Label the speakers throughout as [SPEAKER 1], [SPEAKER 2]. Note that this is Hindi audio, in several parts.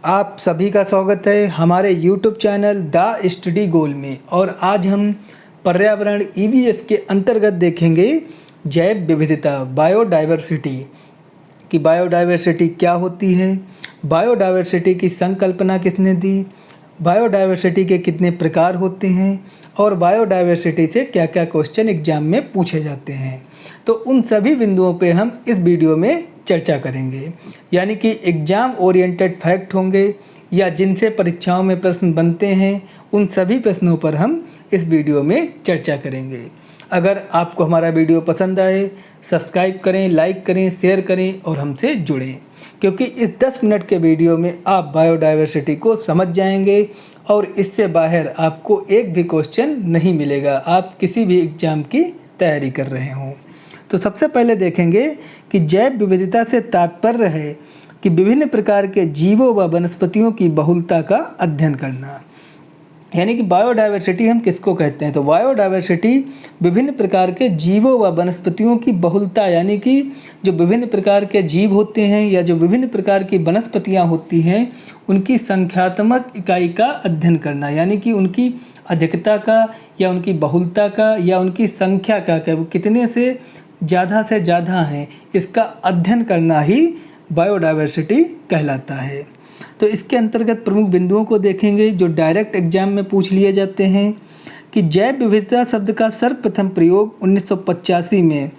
[SPEAKER 1] आप सभी का स्वागत है हमारे YouTube चैनल द स्टडी गोल में। और आज हम पर्यावरण EVS के अंतर्गत देखेंगे जैव विविधता बायोडाइवर्सिटी कि बायोडाइवर्सिटी क्या होती है, बायोडाइवर्सिटी की संकल्पना किसने दी, बायोडाइवर्सिटी के कितने प्रकार होते हैं और बायोडाइवर्सिटी से क्या क्या क्वेश्चन एग्जाम में पूछे जाते हैं। तो उन सभी बिंदुओं पे हम इस वीडियो में चर्चा करेंगे, यानी कि एग्ज़ाम ओरिएंटेड फैक्ट होंगे या जिनसे परीक्षाओं में प्रश्न बनते हैं, उन सभी प्रश्नों पर हम इस वीडियो में चर्चा करेंगे। अगर आपको हमारा वीडियो पसंद आए, सब्सक्राइब करें, लाइक करें, शेयर करें और हमसे जुड़ें, क्योंकि इस 10 मिनट के वीडियो में आप बायोडाइवर्सिटी को समझ जाएंगे और इससे बाहर आपको एक भी क्वेश्चन नहीं मिलेगा, आप किसी भी एग्ज़ाम की तैयारी कर रहे हों। तो सबसे पहले देखेंगे कि जैव विविधता से तात्पर्य है कि विभिन्न प्रकार के जीवों व वनस्पतियों की बहुलता का अध्ययन करना, यानी कि बायोडाइवर्सिटी हम किसको कहते हैं। तो बायोडाइवर्सिटी विभिन्न प्रकार के जीवों व वनस्पतियों की बहुलता, यानी कि जो विभिन्न प्रकार के जीव होते हैं या जो विभिन्न प्रकार की वनस्पतियां होती हैं, उनकी संख्यात्मक इकाई का अध्ययन करना, यानी कि उनकी अधिकता का या उनकी बहुलता का या उनकी संख्या का वो कितने से ज़्यादा हैं, इसका अध्ययन करना ही बायोडाइवर्सिटी कहलाता है। तो इसके अंतर्गत प्रमुख बिंदुओं को देखेंगे जो डायरेक्ट एग्जाम में पूछ लिए जाते हैं कि जैव विविधता शब्द का सर्वप्रथम प्रयोग 1985 में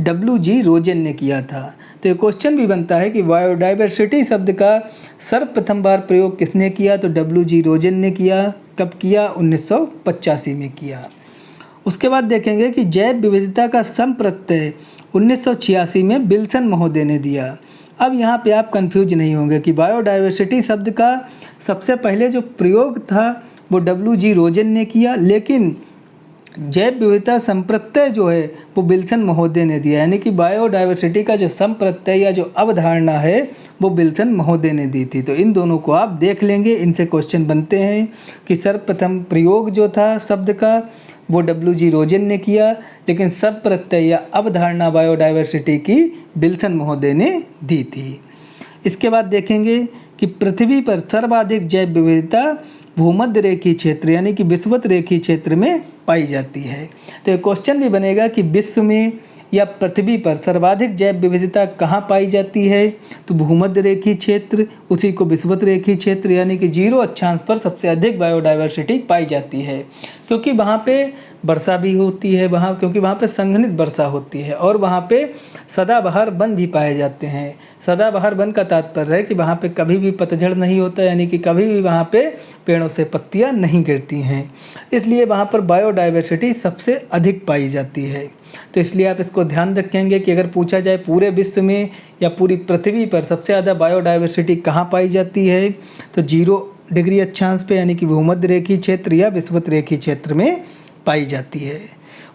[SPEAKER 1] WG रोजेन ने किया था। तो ये क्वेश्चन भी बनता है कि बायोडाइवर्सिटी शब्द का सर्वप्रथम बार प्रयोग किसने किया। तो WG रोजेन ने किया। कब किया? 1985 में किया। उसके बाद देखेंगे कि जैव विविधता का संप्रत्यय 1986 में विल्सन महोदय ने दिया। अब यहाँ पे आप कंफ्यूज नहीं होंगे कि बायोडाइवर्सिटी शब्द का सबसे पहले जो प्रयोग था वो WG रोजेन ने किया, लेकिन जैव विविधता संप्रत्यय जो है वो विल्सन महोदय ने दिया, यानी कि बायोडाइवर्सिटी का जो संप्रत्यय या जो अवधारणा है वो विल्सन महोदय ने दी थी। तो इन दोनों को आप देख लेंगे, इनसे क्वेश्चन बनते हैं कि सर्वप्रथम प्रयोग जो था शब्द का वो WG रोजेन ने किया, लेकिन संप्रत्यय या अवधारणा बायोडाइवर्सिटी की विल्सन महोदय ने दी थी। इसके बाद देखेंगे कि पृथ्वी पर सर्वाधिक जैव विविधता भूमध्य रेखीय क्षेत्र, यानी कि विषुवत रेखीय क्षेत्र में पाई जाती है। तो ये क्वेश्चन भी बनेगा कि विश्व में या पृथ्वी पर सर्वाधिक जैव विविधता कहाँ पाई जाती है। तो भूमध्य रेखीय क्षेत्र, उसी को विषुवत रेखीय क्षेत्र, यानी कि 0 अक्षांश पर सबसे अधिक बायोडाइवर्सिटी पाई जाती है, क्योंकि वहाँ पे वर्षा भी होती है, क्योंकि वहाँ पे संघनित वर्षा होती है और वहाँ पे सदाबहार वन भी पाए जाते हैं। सदाबहार वन का तात्पर्य है कि वहाँ पे कभी भी पतझड़ नहीं होता, यानी कि कभी भी वहाँ पे पेड़ों से पत्तियाँ नहीं गिरती हैं, इसलिए वहाँ पर बायोडाइवर्सिटी सबसे अधिक पाई जाती है। तो इसलिए आप इसको ध्यान रखेंगे कि अगर पूछा जाए पूरे विश्व में या पूरी पृथ्वी पर सबसे ज़्यादा बायोडाइवर्सिटी कहाँ पाई जाती है, तो 0 डिग्री अक्षांश पे, यानी कि भूमध्य रेखीय क्षेत्र या विषुवत रेखीय क्षेत्र में पाई जाती है।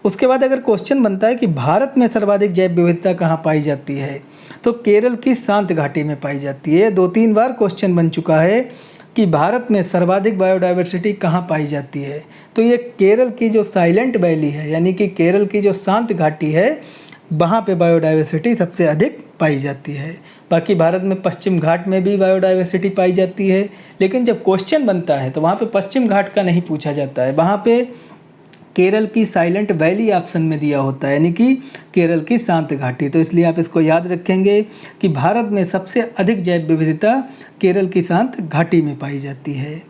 [SPEAKER 1] उसके बाद अगर क्वेश्चन बनता है कि भारत में सर्वाधिक जैव विविधता कहाँ पाई जाती है, तो केरल की शांत घाटी में पाई जाती है। 2-3 बार क्वेश्चन बन चुका है कि भारत में सर्वाधिक बायोडाइवर्सिटी कहाँ पाई जाती है। तो ये केरल की जो साइलेंट वैली है, यानी कि केरल की जो शांत घाटी है, वहाँ पे बायोडाइवर्सिटी सबसे अधिक पाई जाती है। बाकी भारत में पश्चिम घाट में भी बायोडाइवर्सिटी पाई जाती है, लेकिन जब क्वेश्चन बनता है तो वहाँ पे पश्चिम घाट का नहीं पूछा जाता है, वहाँ पे केरल की साइलेंट वैली ऑप्शन में दिया होता है, यानी कि केरल की शांत घाटी। तो इसलिए आप इसको याद रखेंगे कि भारत में सबसे अधिक जैव विविधता केरल की शांत घाटी में पाई जाती है।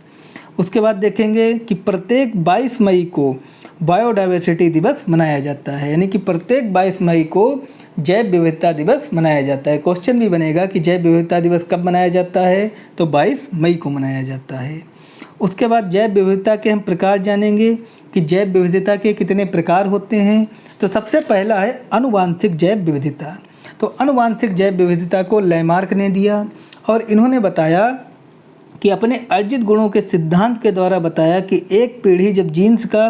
[SPEAKER 1] उसके बाद देखेंगे कि प्रत्येक 22 मई को बायोडाइवर्सिटी दिवस मनाया जाता है, यानी कि प्रत्येक 22 मई को जैव विविधता दिवस मनाया जाता है। क्वेश्चन भी बनेगा कि जैव विविधता दिवस कब मनाया जाता है, तो 22 मई को मनाया जाता है। उसके बाद जैव विविधता के हम प्रकार जानेंगे कि जैव विविधता के कितने प्रकार होते हैं। तो सबसे पहला है अनुवांशिक जैव विविधता। तो अनुवांशिक जैव विविधता को लैमार्क ने दिया और इन्होंने बताया कि अपने अर्जित गुणों के सिद्धांत के द्वारा बताया कि एक पीढ़ी जब जीन्स का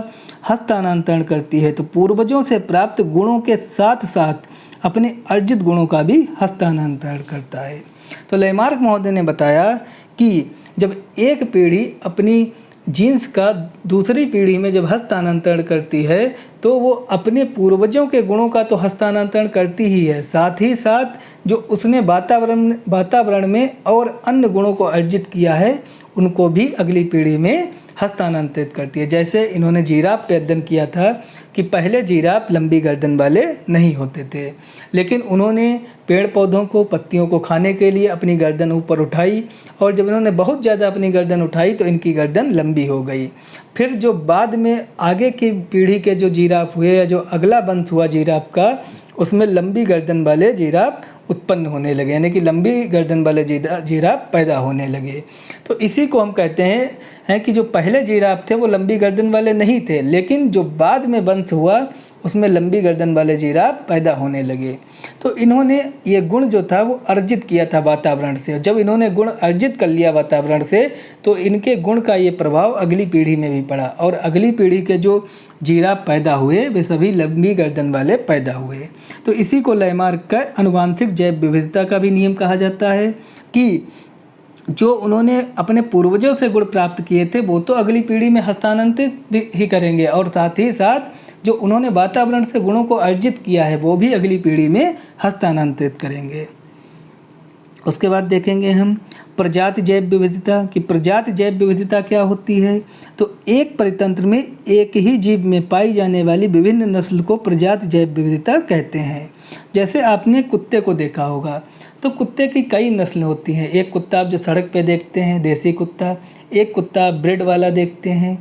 [SPEAKER 1] हस्तांतरण करती है तो पूर्वजों से प्राप्त गुणों के साथ साथ अपने अर्जित गुणों का भी हस्तांतरण करता है। तो लैमार्क महोदय ने बताया कि जब एक पीढ़ी अपनी जीन्स का दूसरी पीढ़ी में जब हस्तांतरण करती है तो वो अपने पूर्वजों के गुणों का तो हस्तांतरण करती ही है, साथ ही साथ जो उसने वातावरण में और अन्य गुणों को अर्जित किया है उनको भी अगली पीढ़ी में हस्तांतरित करती है। जैसे इन्होंने जिराफ पे अध्ययन किया था कि पहले जिराफ लंबी गर्दन वाले नहीं होते थे, लेकिन उन्होंने पेड़ पौधों को, पत्तियों को खाने के लिए अपनी गर्दन ऊपर उठाई, और जब इन्होंने बहुत ज़्यादा अपनी गर्दन उठाई तो इनकी गर्दन लंबी हो गई। फिर जो बाद में आगे की पीढ़ी के जो जिराफ हुए या जो अगला वंश हुआ जिराफ का, उसमें लंबी गर्दन वाले जिराफ उत्पन्न होने लगे, यानी कि लंबी गर्दन वाले जिराफ पैदा होने लगे। तो इसी को हम कहते हैं कि जो पहले जिराफ थे वो लंबी गर्दन वाले नहीं थे, लेकिन जो बाद में वंश हुआ उसमें लंबी गर्दन वाले जिराफ पैदा होने लगे। तो इन्होंने ये गुण जो था वो अर्जित किया था वातावरण से। जब इन्होंने गुण अर्जित कर लिया वातावरण से तो इनके गुण का ये प्रभाव अगली पीढ़ी में भी पड़ा, और अगली पीढ़ी के जो जिराफ पैदा हुए वे सभी लंबी गर्दन वाले पैदा हुए। तो इसी को लेमार्क का आनुवंशिक जैव विविधता का भी नियम कहा जाता है कि जो उन्होंने अपने पूर्वजों से गुण प्राप्त किए थे वो तो अगली पीढ़ी में हस्तांतरित ही करेंगे, और साथ ही साथ जो उन्होंने वातावरण से गुणों को अर्जित किया है वो भी अगली पीढ़ी में हस्तांतरित करेंगे। उसके बाद देखेंगे हम प्रजाति जैव विविधता की प्रजाति जैव विविधता क्या होती है। तो एक परितंत्र में एक ही जीव में पाई जाने वाली विभिन्न नस्ल को प्रजाति जैव विविधता कहते हैं। जैसे आपने कुत्ते को देखा होगा, तो कुत्ते की कई नस्लें होती हैं। एक कुत्ता आप जो सड़क पे देखते हैं देसी कुत्ता, एक कुत्ता आप ब्रीड वाला देखते हैं,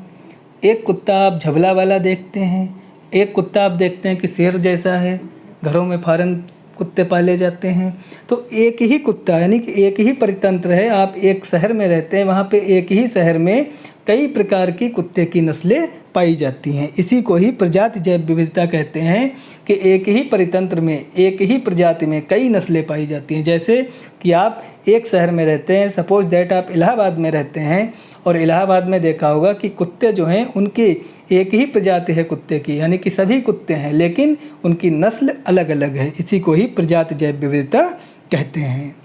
[SPEAKER 1] एक कुत्ता आप झबला वाला देखते हैं, एक कुत्ता आप देखते हैं कि शेर जैसा है, घरों में फॉरेन कुत्ते पाले जाते हैं। तो एक ही कुत्ता यानी कि एक ही परितंत्र है, आप एक शहर में रहते हैं, वहाँ पे एक ही शहर में कई प्रकार की कुत्ते की नस्लें पाई जाती हैं। इसी को ही प्रजाति जैव विविधता कहते हैं कि एक ही परितंत्र में एक ही प्रजाति में कई नस्लें पाई जाती हैं। जैसे कि आप एक शहर में रहते हैं, सपोज दैट आप इलाहाबाद में रहते हैं, और इलाहाबाद में देखा होगा कि कुत्ते जो हैं उनकी एक ही प्रजाति है कुत्ते की, यानी कि सभी कुत्ते हैं लेकिन उनकी नस्ल अलग अलग है। इसी को ही प्रजाति जैव विविधता कहते हैं।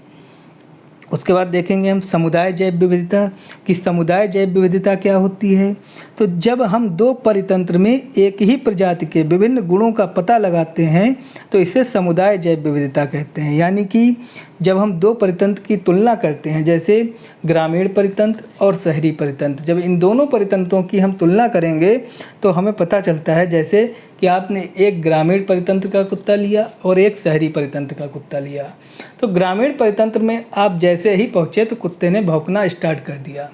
[SPEAKER 1] उसके बाद देखेंगे हम समुदाय जैव विविधता कि समुदाय जैव विविधता क्या होती है। तो जब हम दो परितंत्र में एक ही प्रजाति के विभिन्न गुणों का पता लगाते हैं तो इसे समुदाय जैव विविधता कहते हैं। यानी कि जब हम दो परितंत्र की तुलना करते हैं, जैसे ग्रामीण परितंत्र और शहरी परितंत्र, जब इन दोनों परितंत्रों की हम तुलना करेंगे तो हमें पता चलता है जैसे कि आपने एक ग्रामीण परितंत्र का कुत्ता लिया और एक शहरी परितंत्र का कुत्ता लिया। तो ग्रामीण परितंत्र में आप जैसे ही पहुँचे तो कुत्ते ने भौंकना स्टार्ट कर दिया,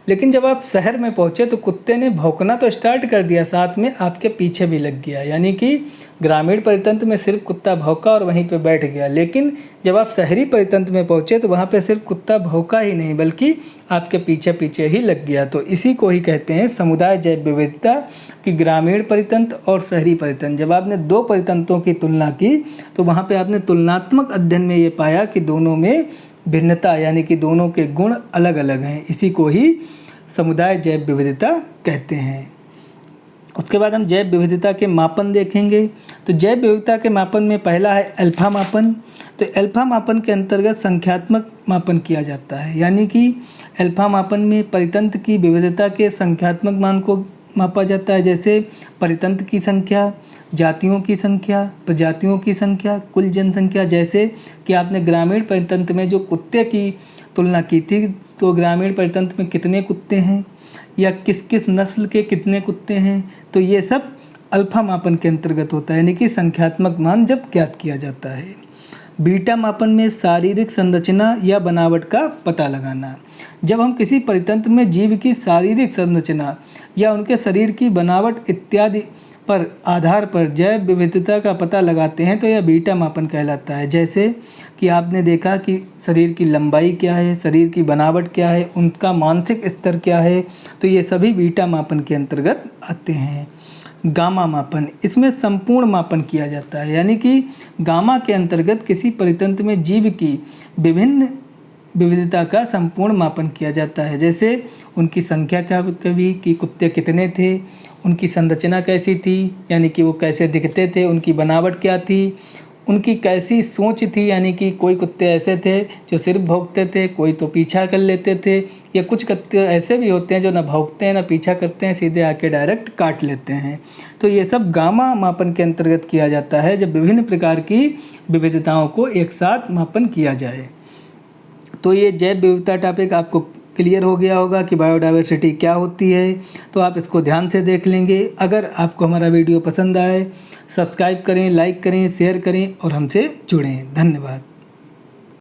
[SPEAKER 1] लेकिन जब आप शहर में पहुँचे तो कुत्ते ने भौंकना तो स्टार्ट कर दिया, साथ में आपके पीछे भी लग गया। यानी कि ग्रामीण परितंत्र में सिर्फ कुत्ता भौंका और वहीं पे बैठ गया, लेकिन जब आप शहरी परितंत्र में पहुँचे तो वहाँ पे सिर्फ कुत्ता भौंका ही नहीं बल्कि आपके पीछे पीछे ही लग गया। तो इसी को ही कहते हैं समुदाय जैव विविधता कि ग्रामीण परितंत्र और शहरी परितंत्र। जब आपने दो परितंत्रों की तुलना की तो वहाँ पे आपने तुलनात्मक अध्ययन में ये पाया कि दोनों में भिन्नता यानी कि दोनों के गुण अलग अलग हैं। इसी को ही समुदाय जैव विविधता कहते हैं। उसके बाद हम जैव विविधता के मापन देखेंगे। तो जैव विविधता के मापन में पहला है अल्फा मापन। तो अल्फा मापन के अंतर्गत संख्यात्मक मापन किया जाता है, यानी कि अल्फा मापन में परितंत्र की विविधता के संख्यात्मक मान को मापा जाता है। जैसे परितंत्र की संख्या, जातियों की संख्या, प्रजातियों की संख्या, कुल जनसंख्या। जैसे कि आपने ग्रामीण परितंत्र में जो कुत्ते की तुलना की थी, तो ग्रामीण परितंत्र में कितने कुत्ते हैं या किस किस नस्ल के कितने कुत्ते हैं, तो ये सब अल्फा मापन के अंतर्गत होता है, यानी कि संख्यात्मक मान जब ज्ञात किया जाता है। बीटा मापन में शारीरिक संरचना या बनावट का पता लगाना। जब हम किसी परितंत्र में जीव की शारीरिक संरचना या उनके शरीर की बनावट इत्यादि पर आधार पर जैव विविधता का पता लगाते हैं तो यह बीटा मापन कहलाता है। जैसे कि आपने देखा कि शरीर की लंबाई क्या है, शरीर की बनावट क्या है, उनका मानसिक स्तर क्या है, तो ये सभी बीटा मापन के अंतर्गत आते हैं। गामा मापन, इसमें संपूर्ण मापन किया जाता है, यानी कि गामा के अंतर्गत किसी परितंत्र में जीव की विभिन्न विविधता का संपूर्ण मापन किया जाता है। जैसे उनकी संख्या क्या कभी कि कुत्ते कितने थे, उनकी संरचना कैसी थी यानी कि वो कैसे दिखते थे, उनकी बनावट क्या थी, उनकी कैसी सोच थी, यानी कि कोई कुत्ते ऐसे थे जो सिर्फ भौंकते थे, कोई तो पीछा कर लेते थे, या कुछ कुत्ते ऐसे भी होते हैं जो ना भौंकते हैं ना पीछा करते हैं, सीधे आके डायरेक्ट काट लेते हैं। तो ये सब गामा मापन के अंतर्गत किया जाता है, जब विभिन्न प्रकार की विविधताओं को एक साथ मापन किया जाए। तो ये जैव विविधता टॉपिक आपको क्लियर हो गया होगा कि बायोडायवर्सिटी क्या होती है, तो आप इसको ध्यान से देख लेंगे। अगर आपको हमारा वीडियो पसंद आए, सब्सक्राइब करें, लाइक करें, शेयर करें और हमसे जुड़ें। धन्यवाद।